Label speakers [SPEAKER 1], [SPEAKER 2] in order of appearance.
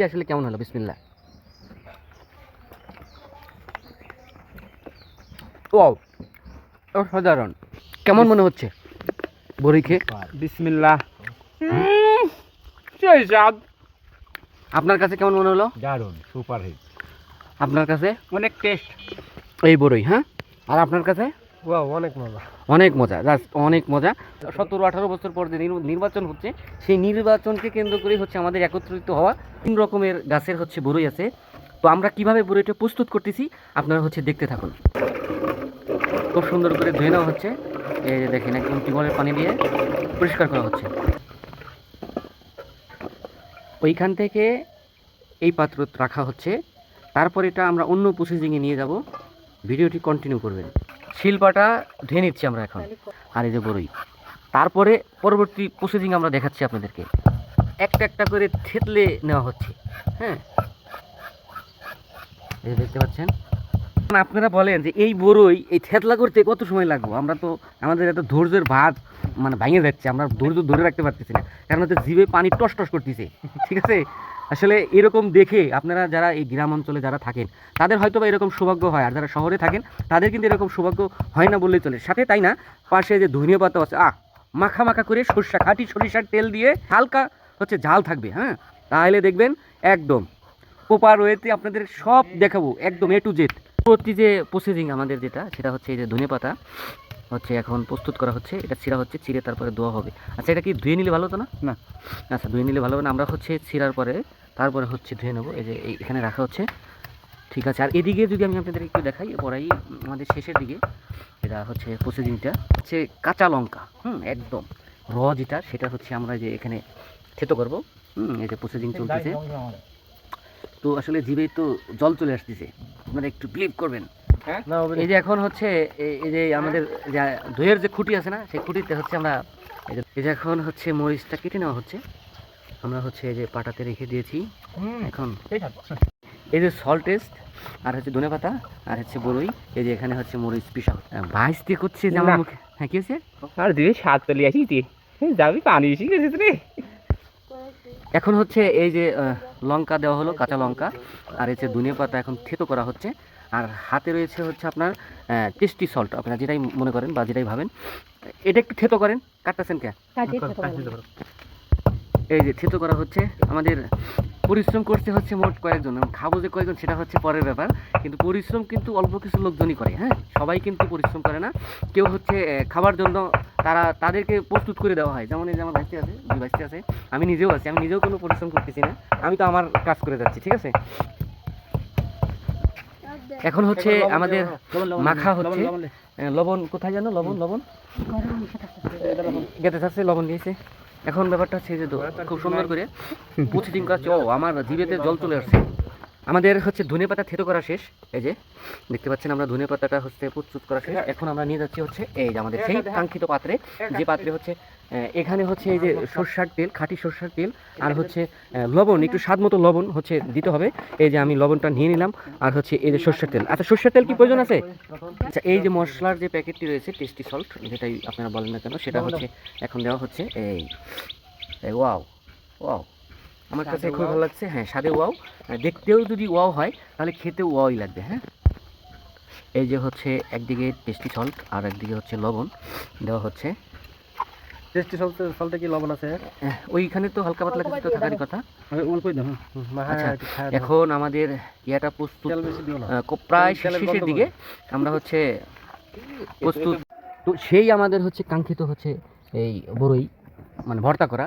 [SPEAKER 1] আসলে কেমন হলো? বিসমিল্লাহ। ওয়াও, অসাধারণ। কেমন মনে হচ্ছে বড়ি খেয়ে?
[SPEAKER 2] বিসমিল্লাহ। সেই স্বাদ।
[SPEAKER 1] আপনার কাছে কেমন মনে হলো?
[SPEAKER 2] দারুণ, সুপার হিট।
[SPEAKER 1] আপনার কাছে?
[SPEAKER 2] অনেক টেস্ট।
[SPEAKER 1] এই বড়ই, হ্যাঁ। আর আপনার কাছে?
[SPEAKER 2] ওয়াও, অনেক মজা।
[SPEAKER 1] অনেক মজা, জাস্ট অনেক মজা। 17-18 বছর পর যে নির্বাচন হচ্ছে, সেই নির্বাচনকে কেন্দ্র করে হচ্ছে আমাদের একত্রিত হওয়া 3 রকমের গাছের হচ্ছে বড়ই আছে। তো আমরা কিভাবে বড়ইটা প্রস্তুত করতেছি আপনারা হচ্ছে দেখতে থাকুন। খুব সুন্দর করে ধুয়ে নেওয়া হচ্ছে। এই যে দেখেন, একদম টিউবওয়েলের পানি দিয়ে পরিষ্কার করা হচ্ছে। ওইখান থেকে এই পাত্র রাখা হচ্ছে। তারপর এটা আমরা অন্য প্রসেসিংয়ে নিয়ে যাব। ভিডিওটি কন্টিনিউ করবেন। শিলপাটা ধুয়ে নিচ্ছি আমরা এখন, আর এই যে বড়ই। তারপরে পরবর্তী প্রসেসিং আমরা দেখাচ্ছি আপনাদেরকে। একটা একটা করে থেতলে নেওয়া হচ্ছে, হ্যাঁ। এই যে দেখতে পাচ্ছেন। আপনারা বলেন যে এই বড়ই এই থেতলা করতে কত সময় লাগবে? আমরা তো আমাদের এত ধৈর্যের ভাত মানে ভেঙে যাচ্ছে, আমরা ধৈর্য ধরে রাখতে পারতেছি না, কারণ হচ্ছে জিভে পানি টস টস করতেছে, ঠিক আছে। আসলে এরকম দেখে আপনারা যারা এই গ্রাম অঞ্চলে যারা থাকেন তাদের হয়তো বা এরকম সৌভাগ্য হয়, আর যারা শহরে থাকেন তাদের কিন্তু এরকম সৌভাগ্য হয় না বললেই চলে। সাথে তাই না, পাশে যে ধনিয়া পাতা আছে, মাখা মাখা করে খাঁটি সরিষার তেল দিয়ে হালকা হচ্ছে ঝাল থাকবে, হ্যাঁ। তাহলে দেখবেন একদম প্রপার ওয়েতে আপনাদের সব দেখাবো, একদম A to Z। পরবর্তী যে প্রসেসিং আমাদের যেটা, সেটা হচ্ছে এই যে ধনে পাতা হচ্ছে এখন প্রস্তুত করা হচ্ছে। এটা ছিঁড়া হচ্ছে, ছিঁড়ে তারপরে ধোয়া হবে। আচ্ছা, এটা কি ধুয়ে নিলে ভালো হতো না? না, আচ্ছা, ধুয়ে নিলে ভালো হবে না। আমরা হচ্ছে ছিঁড়ার পরে তারপরে হচ্ছে ধুয়ে নেবো। এই যে এখানে রাখা হচ্ছে, ঠিক আছে। আর এদিকে যদি আমি আপনাদের একটু দেখাই, পরেই আমাদের শেষের দিকে এটা হচ্ছে প্রসেসিংটা হচ্ছে কাঁচা লঙ্কা, একদম যেটা, সেটা হচ্ছে আমরা যে এখানে থেতো করবো। এই যে প্রসেসিং চলতেছে। তো আসলে জিভে তো জল চলে আসতেছে, আপনারা একটু বিলিভ করবেন। এই যে এখন হচ্ছে এই যে আমাদের যে দইয়ের যে খুঁটি আছে না, সেই খুঁটিতে হচ্ছে আমরা এই যে এখন হচ্ছে মরিচটা কেটে নেওয়া হচ্ছে। আমরা হচ্ছে এই যে পাটাতে রেখে দিয়েছি। এখন এই যে সল্ট টেস্ট, আর হচ্ছে ধনে পাতা, আর হচ্ছে বড়ই। এই যে এখানে হচ্ছে মরিচ পিসা ভাইস দিয়ে করছে যে আমার মুখে। হ্যাঁ, কি হয়েছে?
[SPEAKER 2] আর দিদি স্বাদ চলে আসি যাবি, পানি বেশি গেছিস রে।
[SPEAKER 1] এখন হচ্ছে এই যে লঙ্কা দেওয়া হলো, কাঁচা লঙ্কা, আর হচ্ছে ধনিয়া পাতা এখন থেতো করা হচ্ছে। আর হাতে রয়েছে হচ্ছে আপনার টেস্টি সল্ট, আপনারা যেটাই মনে করেন বা যেটাই ভাবেন। এটা একটু থেতো করেন, কাটতেছেন কে? এই যে থেতো করা হচ্ছে। আমাদের পরিশ্রম করতে হচ্ছে মোট কয়েকজন, খাবো যে কয়েকজন সেটা হচ্ছে পরের ব্যাপার, কিন্তু পরিশ্রম কিন্তু অল্প কিছু লোকজনই করে, হ্যাঁ। সবাই কিন্তু পরিশ্রম করে না। কেউ হচ্ছে খাবার জন্য তাদেরকে প্রস্তুত করে দেওয়া হয়। যেমন এই যে আমার ভাইস্তি আছে, 2 ভাইস্তি আছে, আমি নিজেও আছি, আমি নিজেও কোনো পরিশ্রম করতেছি না, আমি তো আমার কাজ করে যাচ্ছি, ঠিক আছে। এখন হচ্ছে আমাদের মাখা হচ্ছে। লবণ কোথায় জানো? লবণ গেতে থাকছে, লবণ দিয়েছে। এখন ব্যাপারটা হচ্ছে যে খুব সুন্দর করে প্রসেসিং করা। আমার জিভেতে জল চলে আসছে। আমাদের হচ্ছে ধনে পাতা থেতো করা শেষ। এই যে দেখতে পাচ্ছেন, আমরা ধনে পাতাটা হচ্ছে প্রস্তুত করা শেষ। এখন আমরা নিয়ে যাচ্ছি হচ্ছে এই যে আমাদের সেই কাঙ্ক্ষিত পাত্রে, যে পাত্রে হচ্ছে এখানে হচ্ছে এই যে সরষার তেল, খাঁটি সরষার তেল, আর হচ্ছে লবণ, একটু স্বাদ মতো লবণ হচ্ছে দিতে হবে। এই যে আমি লবণটা নিয়ে নিলাম, আর হচ্ছে এই যে সরষার তেল। আচ্ছা, সরষার তেল কি প্রয়োজন আছে? আচ্ছা, এই যে মশলার যে প্যাকেটটি রয়েছে, টেস্টি সল্ট যেটাই আপনারা বলেন না কেন, সেটা হচ্ছে এখন দেওয়া হচ্ছে। এই ওয়াও ওয়াও, আমার কাছে খুব ভালো লাগছে। হ্যাঁ, স্বাদে ওয়াও, দেখতেও যদি ওয়াও হয় তাহলে খেতেও ওয়াওই লাগবে, হ্যাঁ। এই যে হচ্ছে একদিকে টেস্টি সল্ট, আর একদিকে হচ্ছে লবণ দেওয়া হচ্ছে।
[SPEAKER 2] টেস্টি সল্টে কি লবণ আছে?
[SPEAKER 1] ওইখানে তো হালকা পাতলা কিছু তো থাকারই কথা। আচ্ছা, এখন আমাদের ইয়াটা প্রস্তুত প্রায় শেষের দিকে। আমরা হচ্ছে প্রস্তুত, তো সেই আমাদের হচ্ছে কাঙ্ক্ষিত হচ্ছে এই বড়ই মানে ভর্তা করা।